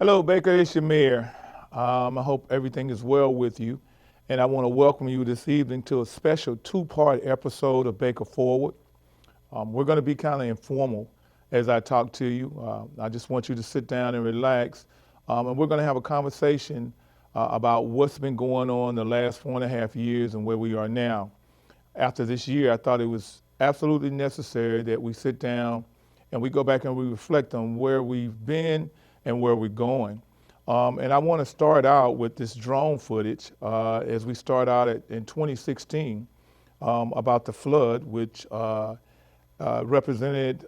Hello, Baker. It's your mayor. I hope everything is well with you. And I want to welcome you this evening to a special two-part episode of Baker Forward. We're going to be kind of informal as I talk to you. I just want you to sit down and relax. And we're going to have a conversation about what's been going on the last 4.5 years and where we are now. After this year, I thought it was absolutely necessary that we sit down and we go back and we reflect on where we've been and where we're going. And I want to start out with this drone footage as we start out in 2016 about the flood, which represented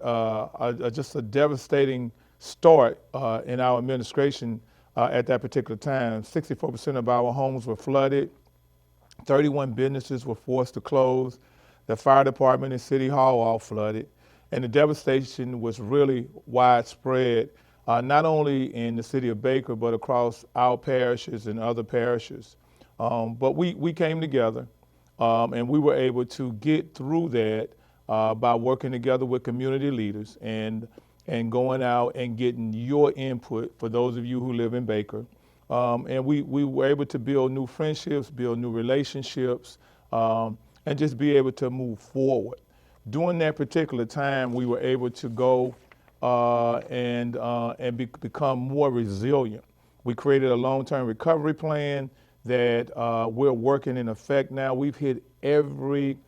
just a devastating start in our administration at that particular time. 64% of our homes were flooded. 31 businesses were forced to close. The fire department and city hall all flooded. And the devastation was really widespread, not only in the city of Baker, but across our parishes and other parishes. But we came together and we were able to get through that by working together with community leaders and going out and getting your input for those of you who live in Baker. And we were able to build new friendships, build new relationships, and just be able to move forward. During that particular time, we were able to go become more resilient. We created a long-term recovery plan that we're working in effect now. We've hit everything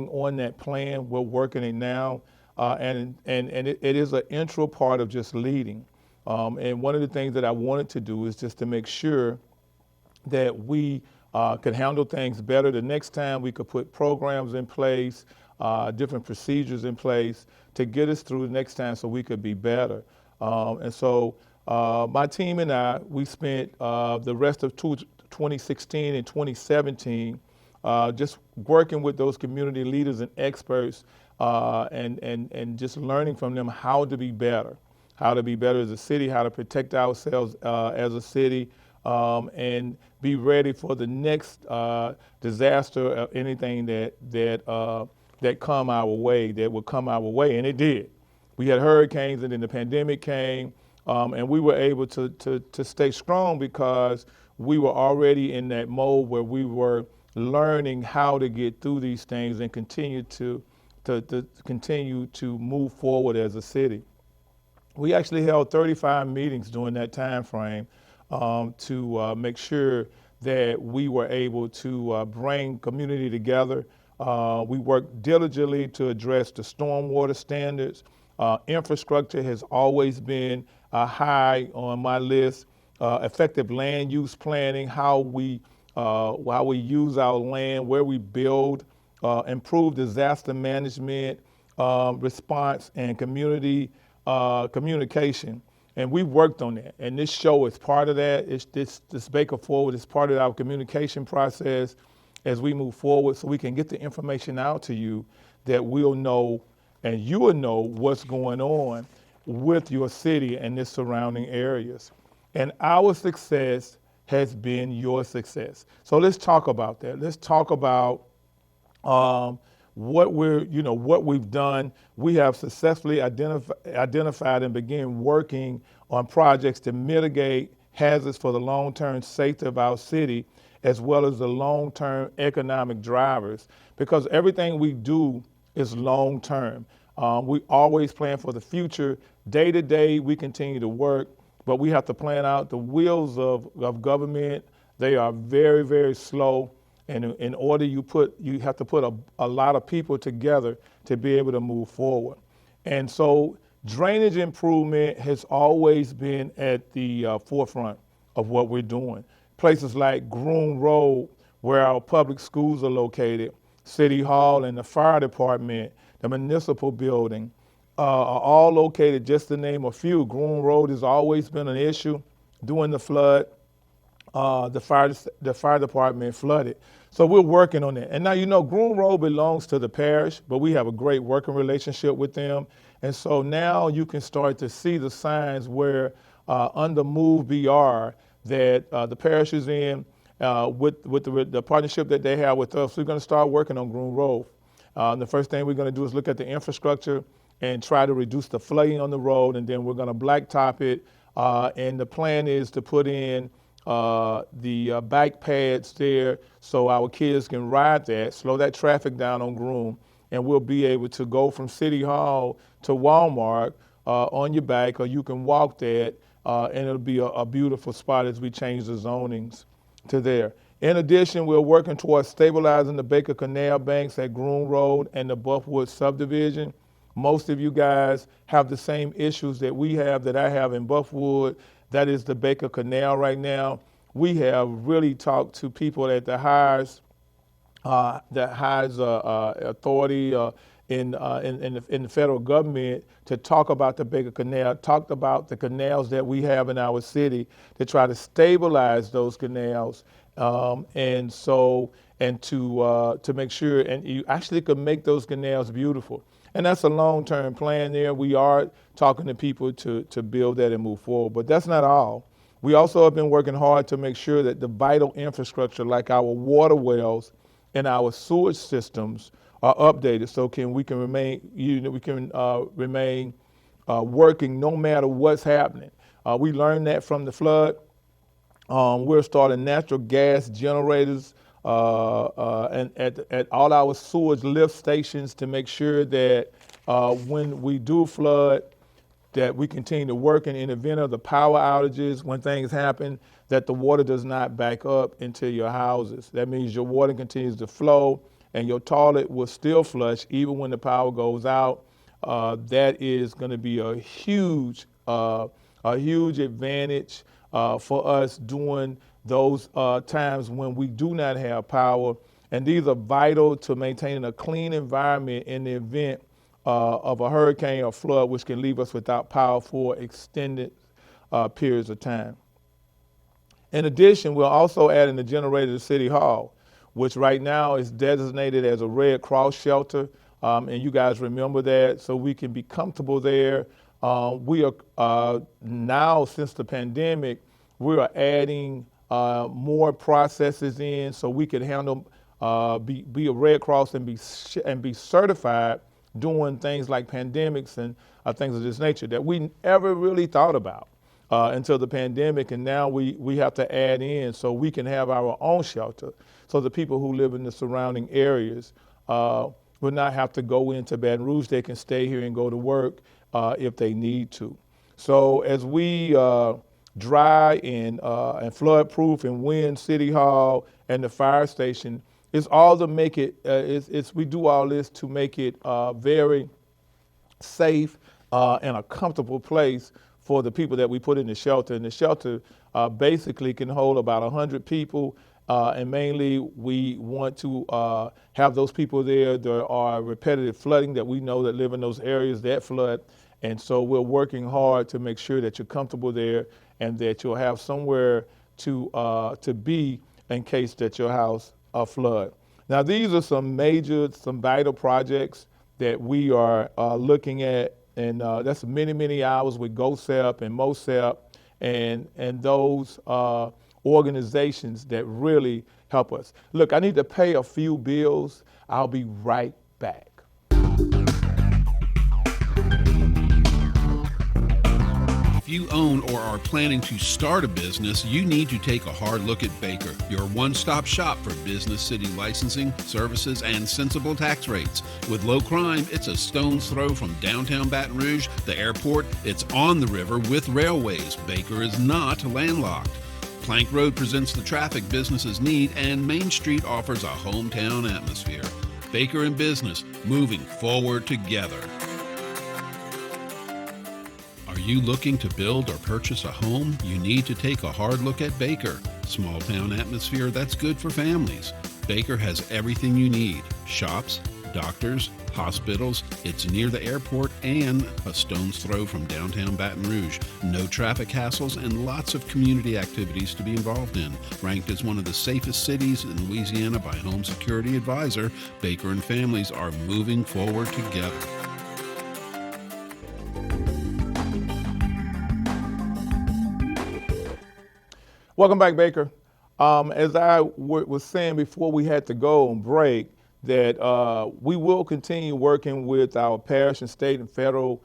on that plan. We're working it now, and it is an intro part of just leading. And one of the things that I wanted to do is just to make sure that we could handle things better. The next time we could put programs in place, different procedures in place to get us through the next time so we could be better. And so my team and I, we spent the rest of 2016 and 2017 just working with those community leaders and experts and just learning from them how to be better as a city, how to protect ourselves as a city, and be ready for the next disaster or anything that come our way, that would come our way, and it did. We had hurricanes, and then the pandemic came, and we were able to stay strong because we were already in that mode where we were learning how to get through these things and continue to move forward as a city. We actually held 35 meetings during that time frame to make sure that we were able to bring community together. We worked diligently to address the stormwater standards. Infrastructure has always been high on my list. Effective land use planning, how we use our land, where we build, improve disaster management, response, and community communication. And we worked on that. And this show is part of that. It's this Baker Forward is part of our communication process as we move forward so we can get the information out to you that we'll know and you will know what's going on with your city and its surrounding areas. And our success has been your success. So let's talk about that. Let's talk about what we've done. We have successfully identified and began working on projects to mitigate hazards for the long-term safety of our city, as well as the long-term economic drivers, because everything we do is long-term. We always plan for the future. Day to day, we continue to work, but we have to plan out the wheels of government. They are very, very slow. And in order you have to put a lot of people together to be able to move forward. And so drainage improvement has always been at the forefront of what we're doing. Places like Groon Road, where our public schools are located, City Hall and the fire department, the municipal building, are all located, just to name a few. Groon Road has always been an issue. During the flood, the fire department flooded. So we're working on that. And now, Groom Road belongs to the parish, but we have a great working relationship with them. And so now you can start to see the signs where under Move BR that the parish is in with the partnership that they have with us. We're going to start working on Groom Road. The first thing we're going to do is look at the infrastructure and try to reduce the flooding on the road, and then we're going to blacktop it And the plan is to put in the bike pads there so our kids can ride that, slow that traffic down on Groom, and we'll be able to go from City Hall to Walmart on your bike, or you can walk that, and it'll be a beautiful spot as we change the zonings to there. In addition, we're working towards stabilizing the Baker Canal banks at Groom Road and the Buffwood subdivision. Most of you guys have the same issues that we have, that I have in Buffwood. That is the Baker Canal right now. We have really talked to people at the highest authority in the federal government to talk about the Baker Canal, talked about the canals that we have in our city to try to stabilize those canals, and to make sure, and you actually can make those canals beautiful. And that's a long-term plan there. We are talking to people to build that and move forward, but that's not all. We also have been working hard to make sure that the vital infrastructure, like our water wells and our sewage systems, are updated, so we can remain working no matter what's happening. We learned that from the flood. We're starting natural gas generators and at all our sewage lift stations to make sure that when we do flood, that we continue to work in the event of the power outages, when things happen, that the water does not back up into your houses. That means your water continues to flow and your toilet will still flush even when the power goes out. That is going to be a huge advantage for us during those times when we do not have power. And these are vital to maintaining a clean environment in the event of a hurricane or flood, which can leave us without power for extended periods of time. In addition, we're also adding the generator to City Hall, which right now is designated as a Red Cross shelter. And you guys remember that, so we can be comfortable there. We are now, since the pandemic, we are adding more processes in so we can handle, be a Red Cross and be certified doing things like pandemics and things of this nature that we never really thought about until the pandemic. And now we have to add in so we can have our own shelter, so the people who live in the surrounding areas will not have to go into Baton Rouge. They can stay here and go to work if they need to. So as we dry and flood proof and wind City Hall and the fire station, it's all to make it, we do all this to make it very safe and a comfortable place for the people that we put in the shelter. And the shelter basically can hold about 100 people. And mainly we want to have those people there. There are repetitive flooding that we know that live in those areas that flood. And so we're working hard to make sure that you're comfortable there and that you'll have somewhere to be in case that your house flood. Now, these are some vital projects that we are looking at, and that's many, many hours with GOSEP and MOSEP and those organizations that really help us. Look, I need to pay a few bills. I'll be right back. If you own or are planning to start a business, you need to take a hard look at Baker, your one-stop shop for business city licensing, services, and sensible tax rates. With low crime, it's a stone's throw from downtown Baton Rouge, the airport. It's on the river with railways. Baker is not landlocked. Plank Road presents the traffic businesses need, and Main Street offers a hometown atmosphere. Baker and business, moving forward together. Are you looking to build or purchase a home? You need to take a hard look at Baker. Small town atmosphere that's good for families. Baker has everything you need. Shops, doctors, hospitals. It's near the airport and a stone's throw from downtown Baton Rouge. No traffic hassles and lots of community activities to be involved in. Ranked as one of the safest cities in Louisiana by Home Security Advisor, Baker and families are moving forward together. Welcome back, Baker. As I was saying before we had to go on break, that we will continue working with our parish and state and federal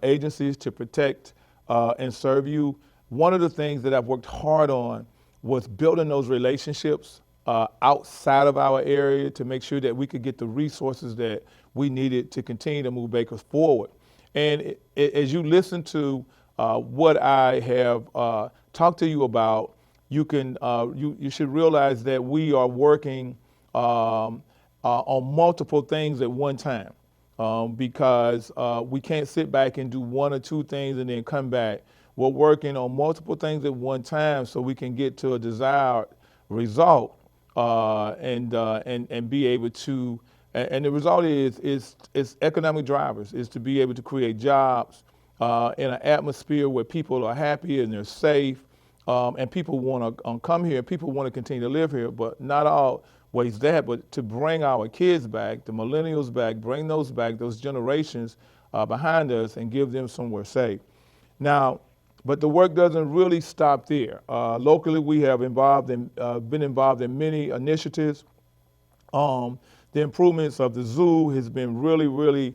agencies to protect and serve you. One of the things that I've worked hard on was building those relationships outside of our area to make sure that we could get the resources that we needed to continue to move Baker forward. And as you listen to what I have talked to you about, you should realize that we are working on multiple things at one time, because we can't sit back and do one or two things and then come back. We're working on multiple things at one time so we can get to a desired result, and be able to. And the result is economic drivers, is to be able to create jobs in an atmosphere where people are happy and they're safe, and people want to come here, people want to continue to live here, but not always that, but to bring our kids back, the millennials back, bring those back, those generations behind us, and give them somewhere safe. Now, but the work doesn't really stop there. Locally, we have been involved in many initiatives. The improvements of the zoo has been really,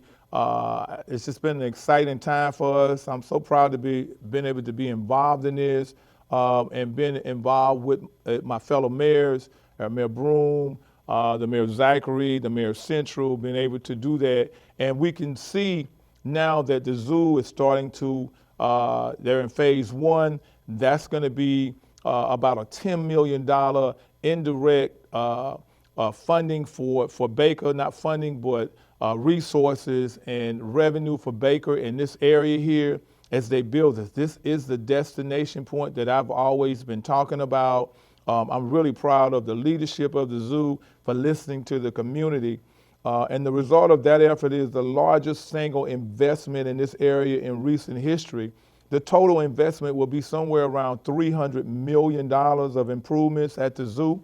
it's just been an exciting time for us. I'm so proud to been able to be involved in this, and been involved with my fellow mayors, Mayor Broom, the Mayor Zachary, the Mayor Central, being able to do that. And we can see now that the zoo is starting to, they're in phase one. That's going to be about a $10 million indirect funding for Baker, not funding, but resources and revenue for Baker in this area here as they build this. This is the destination point that I've always been talking about. I'm really proud of the leadership of the zoo for listening to the community. And the result of that effort is the largest single investment in this area in recent history. The total investment will be somewhere around $300 million of improvements at the zoo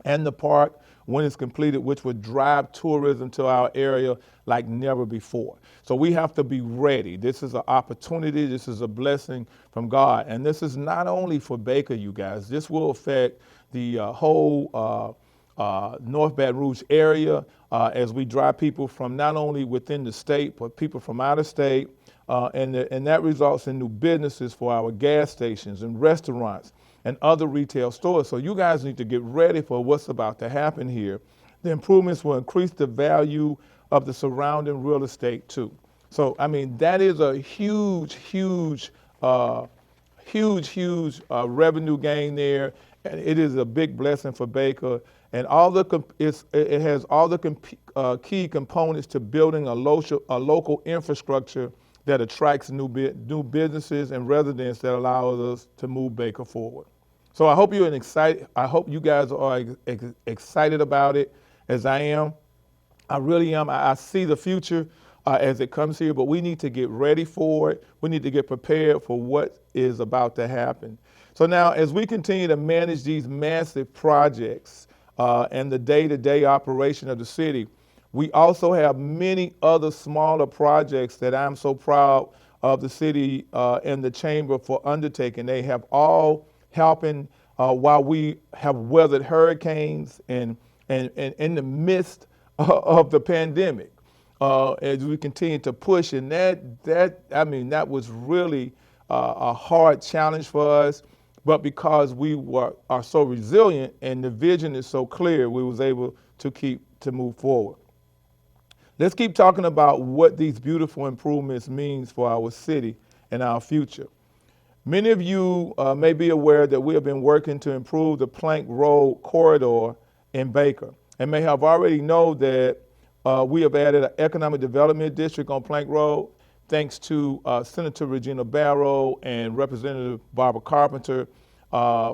and the park when it's completed, which would drive tourism to our area like never before. So we have to be ready. This is an opportunity. This is a blessing from God. And this is not only for Baker, you guys. This will affect the whole North Baton Rouge area as we drive people from not only within the state, but people from out of state. And that results in new businesses for our gas stations and restaurants and other retail stores. So you guys need to get ready for what's about to happen here. The improvements will increase the value of the surrounding real estate too. So, I mean, that is a huge revenue gain there. And it is a big blessing for Baker. And it has all the key components to building a local infrastructure that attracts new businesses and residents that allows us to move Baker forward. So I hope I hope you guys are excited about it as I am. I really am. I see the future as it comes here, but we need to get ready for it. We need to get prepared for what is about to happen. So now, as we continue to manage these massive projects and the day-to-day operation of the city, we also have many other smaller projects that I'm so proud of the city and the chamber for undertaking. They have all helping while we have weathered hurricanes and in the midst of the pandemic, as we continue to push. And that was really a hard challenge for us. But because we are so resilient and the vision is so clear, we was able to move forward. Let's keep talking about what these beautiful improvements means for our city and our future. Many of you may be aware that we have been working to improve the Plank Road corridor in Baker, and may have already know that we have added an economic development district on Plank Road, thanks to Senator Regina Barrow and Representative Barbara Carpenter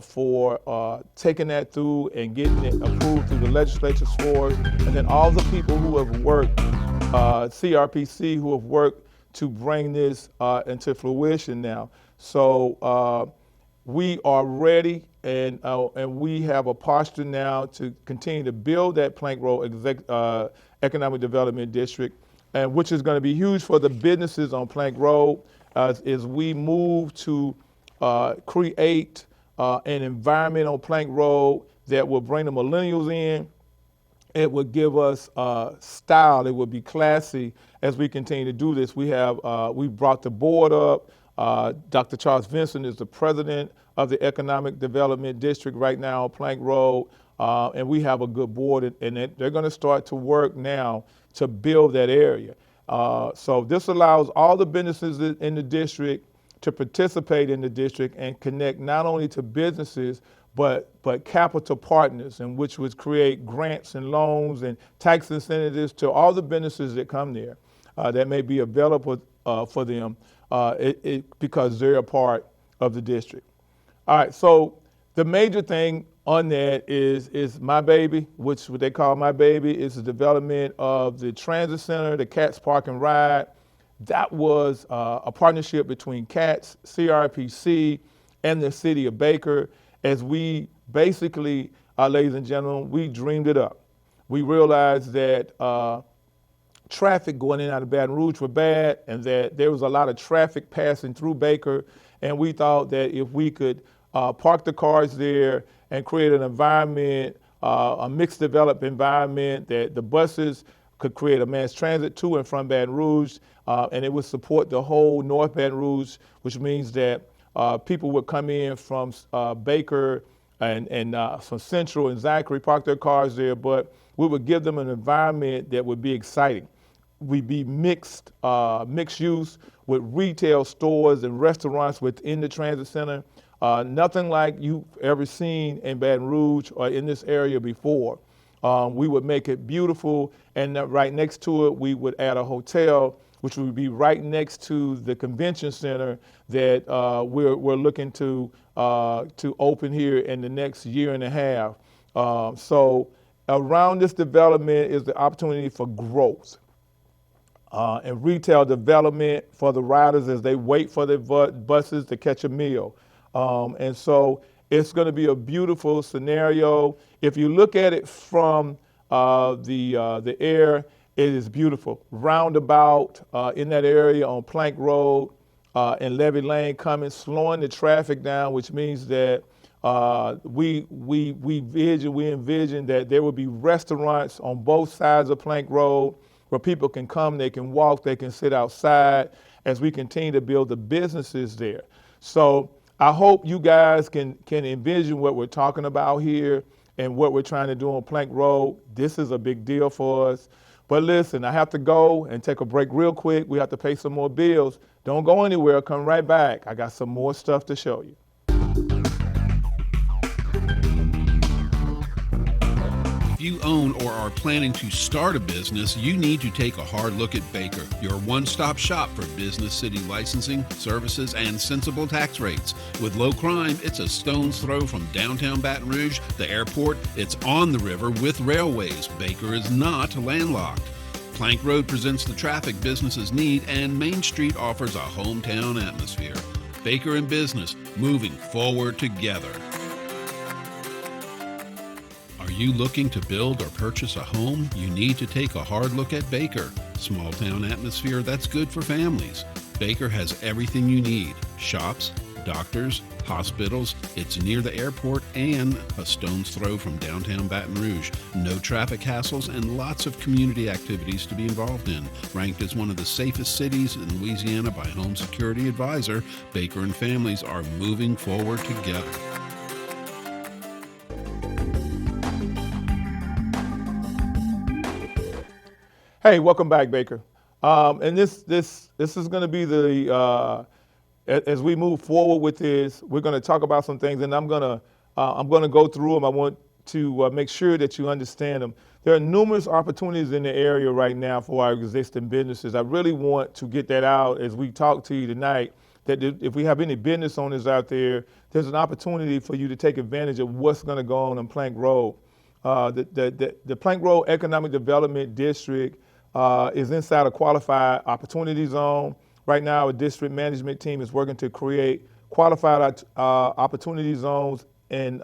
for taking that through and getting it approved through the legislature's floors, and then all the people who have worked, CRPC, who have worked to bring this into fruition now. So we are ready, and we have a posture now to continue to build that Plank Road Economic Development District, and which is going to be huge for the businesses on Plank Road as we move to create an environment on Plank Road that will bring the millennials in. It would give us style. It would be classy as we continue to do this. We brought the board up Dr. Charles Vincent is the president of the Economic Development District right now on Plank Road, and we have a good board, and they're going to start to work now to build that area. So this allows all the businesses in the district to participate in the district and connect not only to businesses, but capital partners, and which would create grants and loans and tax incentives to all the businesses that come there that may be available for them because they're a part of the district. All right, so the major thing on that is My Baby, which what they call My Baby, is the development of the transit center, the CATS Park and Ride. That was a partnership between CATS, CRPC, and the city of Baker. As we basically, ladies and gentlemen, we dreamed it up. We realized that traffic going in and out of Baton Rouge were bad, and that there was a lot of traffic passing through Baker, and we thought that if we could park the cars there and create an environment, a mixed developed environment, that the buses could create a mass transit to and from Baton Rouge, and it would support the whole North Baton Rouge, which means that people would come in from Baker and from Central and Zachary, park their cars there, but we would give them an environment that would be exciting. We'd be mixed use with retail stores and restaurants within the transit center. Nothing like you've ever seen in Baton Rouge or in this area before. We would make it beautiful, and right next to it, we would add a hotel, which would be right next to the convention center that we're looking to open here in the next year and a half. So around this development is the opportunity for growth and retail development for the riders as they wait for their buses to catch a meal. And so it's going to be a beautiful scenario. If you look at it from the air, it is beautiful. Roundabout in that area on Plank Road and Levy Lane coming, slowing the traffic down, which means that we envision that there will be restaurants on both sides of Plank Road where people can come, they can walk, they can sit outside as we continue to build the businesses there. So I hope you guys can envision what we're talking about here and what we're trying to do on Plank Road. This is a big deal for us. But listen, I have to go and take a break real quick. We have to pay some more bills. Don't go anywhere, come right back. I got some more stuff to show you. If you own or are planning to start a business, you need to take a hard look at Baker, your one-stop shop for business city licensing, services, and sensible tax rates. With low crime, it's a stone's throw from downtown Baton Rouge, the airport. It's on the river with railways. Baker is not landlocked. Plank Road presents the traffic businesses need, and Main Street offers a hometown atmosphere. Baker and business, moving forward together. Are you looking to build or purchase a home? You need to take a hard look at Baker. Small town atmosphere that's good for families. Baker has everything you need. Shops, doctors, hospitals. It's near the airport and a stone's throw from downtown Baton Rouge. No traffic hassles and lots of community activities to be involved in. Ranked as one of the safest cities in Louisiana by Home Security Advisor, Baker and families are moving forward together. Hey, welcome back, Baker. And this is going to be the as we move forward with this, we're going to talk about some things, and I'm going to go through them. I want to make sure that you understand them. There are numerous opportunities in the area right now for our existing businesses. I really want to get that out as we talk to you tonight, that if we have any business owners out there, there's an opportunity for you to take advantage of what's going to go on Plank Road. The Plank Road Economic Development District is inside a qualified opportunity zone. Right now, our district management team is working to create qualified opportunity zones and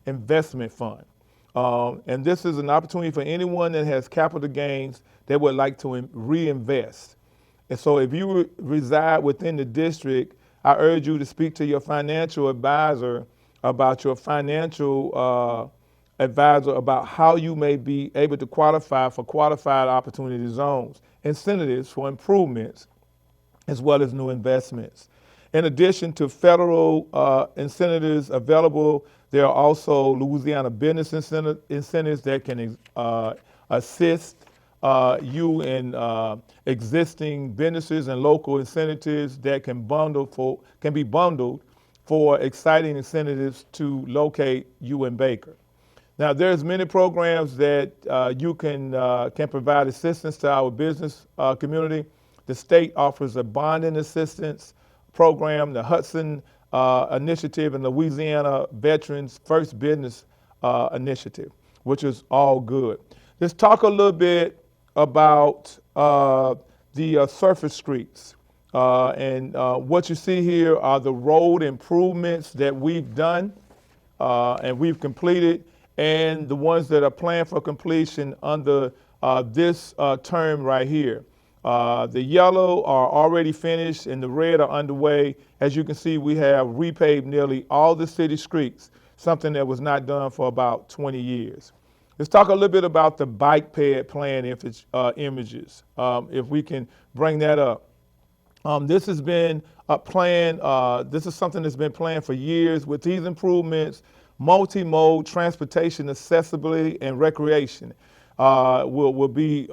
investment fund. And this is an opportunity for anyone that has capital gains that would like to reinvest. And so if you reside within the district, I urge you to speak to your financial advisor about your financial advisor about how you may be able to qualify for qualified opportunity zones, incentives for improvements, as well as new investments. In addition to federal incentives available, there are also Louisiana business incentives that can assist you in existing businesses and local incentives that can be bundled for exciting incentives to locate you in Baker. Now, there's many programs that you can provide assistance to our business community. The state offers a bonding assistance program, the Hudson Initiative, and Louisiana Veterans First Business Initiative, which is all good. Let's talk a little bit about the surface streets. And what you see here are the road improvements that we've done and we've completed, and the ones that are planned for completion under this term right here. The yellow are already finished and the red are underway. As you can see, we have repaved nearly all the city streets, something that was not done for about 20 years. Let's talk a little bit about the bike ped plan images, if we can bring that up. This has been a plan, this is something that's been planned for years. With these improvements, multi-mode transportation accessibility and recreation will be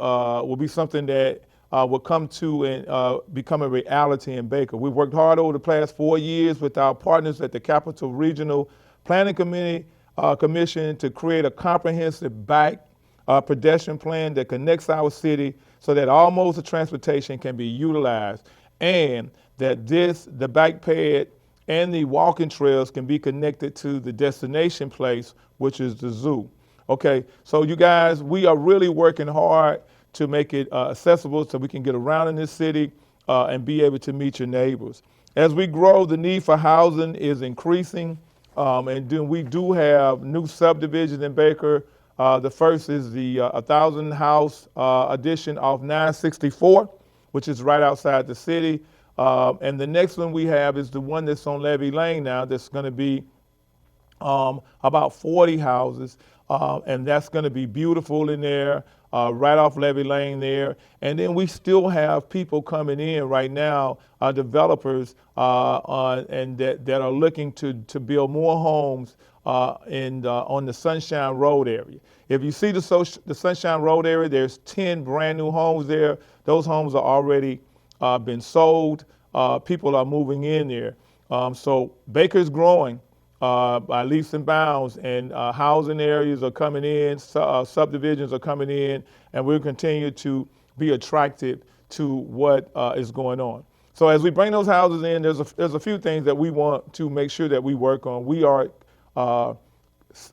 something that will come to and become a reality in Baker. We've worked hard over the past 4 years with our partners at the Capital Regional Planning Commission to create a comprehensive bike pedestrian plan that connects our city so that all modes of transportation can be utilized, and that the bike ped and the walking trails can be connected to the destination place, which is the zoo. Okay, so you guys, we are really working hard to make it accessible so we can get around in this city and be able to meet your neighbors. As we grow, the need for housing is increasing, and then we do have new subdivisions in Baker. The first is the 1,000 house addition off 964, which is right outside the city. And the next one we have is the one that's on Levy Lane now, that's going to be about 40 houses, and that's going to be beautiful in there, right off Levy Lane there. And then we still have people coming in right now, developers, and that are looking to build more homes on the Sunshine Road area. If you see the Sunshine Road area, there's 10 brand new homes there. Those homes are already been sold. People are moving in there. So Baker's growing by leaps and bounds, and housing areas are coming in, subdivisions are coming in, and we'll continue to be attracted to what is going on. So as we bring those houses in, there's a few things that we want to make sure that we work on. We are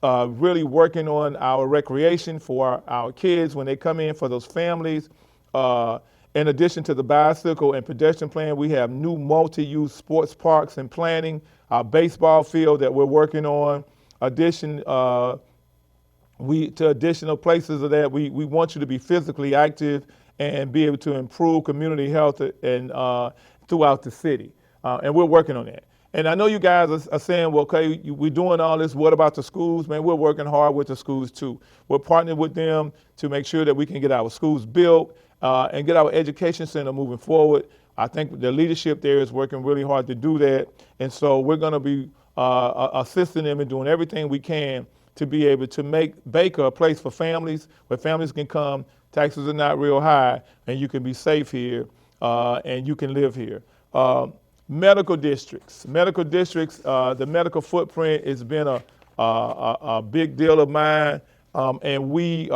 really working on our recreation for our kids when they come in, for those families. In addition to the bicycle and pedestrian plan, we have new multi-use sports parks and planning, our baseball field that we're working on. To additional places of that, we want you to be physically active and be able to improve community health and throughout the city. And we're working on that. And I know you guys are saying, well, okay, we're doing all this. What about the schools? Man, we're working hard with the schools too. We're partnering with them to make sure that we can get our schools built and get our education center moving forward. I think the leadership there is working really hard to do that. And so we're going to be assisting them and doing everything we can to be able to make Baker a place for families, where families can come, taxes are not real high, and you can be safe here and you can live here. Medical districts. The medical footprint has been a big deal of mine, and we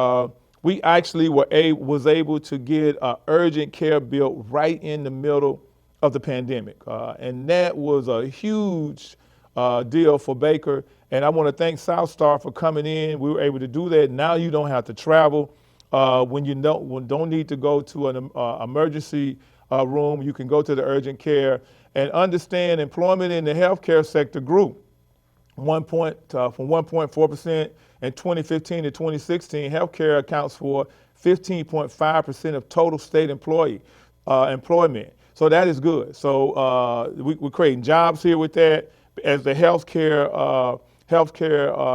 actually was able to get urgent care built right in the middle of the pandemic, and that was a huge deal for Baker. And I want to thank South Star for coming in. We were able to do that. Now you don't have to travel when you don't need to go to an emergency room. You can go to the urgent care. And understand, employment in the healthcare sector grew from 1.4% in 2015 to 2016. Healthcare accounts for 15.5% of total state employment. So that is good. So we're creating jobs here with that. As the healthcare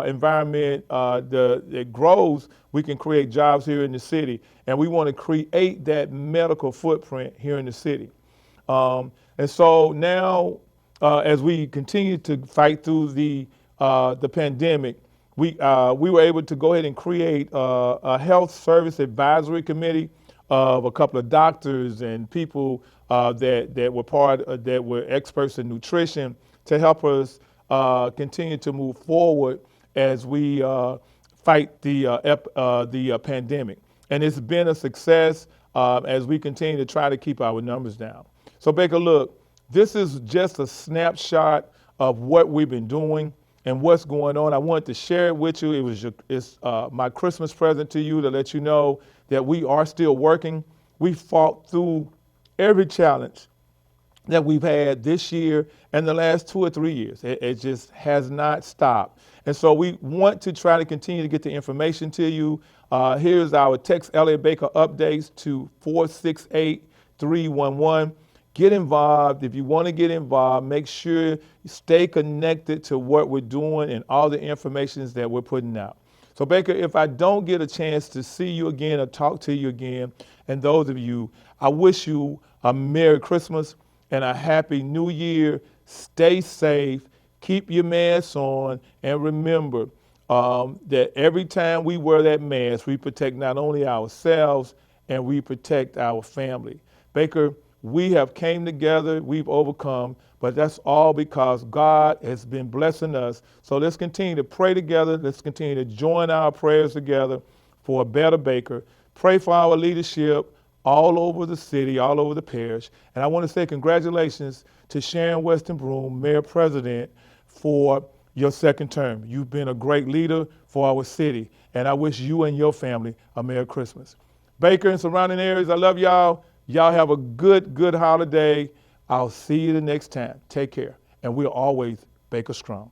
environment it grows, we can create jobs here in the city. And we want to create that medical footprint here in the city. And so now as we continue to fight through the pandemic, we were able to go ahead and create a health service advisory committee of a couple of doctors and people that were experts in nutrition to help us continue to move forward as we fight the pandemic. And it's been a success as we continue to try to keep our numbers down. So Baker, look, this is just a snapshot of what we've been doing and what's going on. I wanted to share it with you. It's my Christmas present to you to let you know that we are still working. We fought through every challenge that we've had this year and the last 2 or 3 years. It just has not stopped. And so we want to try to continue to get the information to you. Here's our text Elliot Baker updates to 468-311. Get involved. If you want to get involved, make sure you stay connected to what we're doing and all the information that we're putting out. So Baker, if I don't get a chance to see you again or talk to you again, and those of you, I wish you a Merry Christmas and a Happy New Year. Stay safe, keep your mask on, and remember that every time we wear that mask, we protect not only ourselves and we protect our family. Baker, we have came together, we've overcome, but that's all because God has been blessing us. So let's continue to pray together. Let's continue to join our prayers together for a better Baker. Pray for our leadership all over the city, all over the parish. And I want to say congratulations to Sharon Weston Broome, Mayor President, for your second term. You've been a great leader for our city, and I wish you and your family a Merry Christmas. Baker and surrounding areas, I love y'all. Y'all have a good holiday. I'll see you the next time. Take care. And we're always Baker Strong.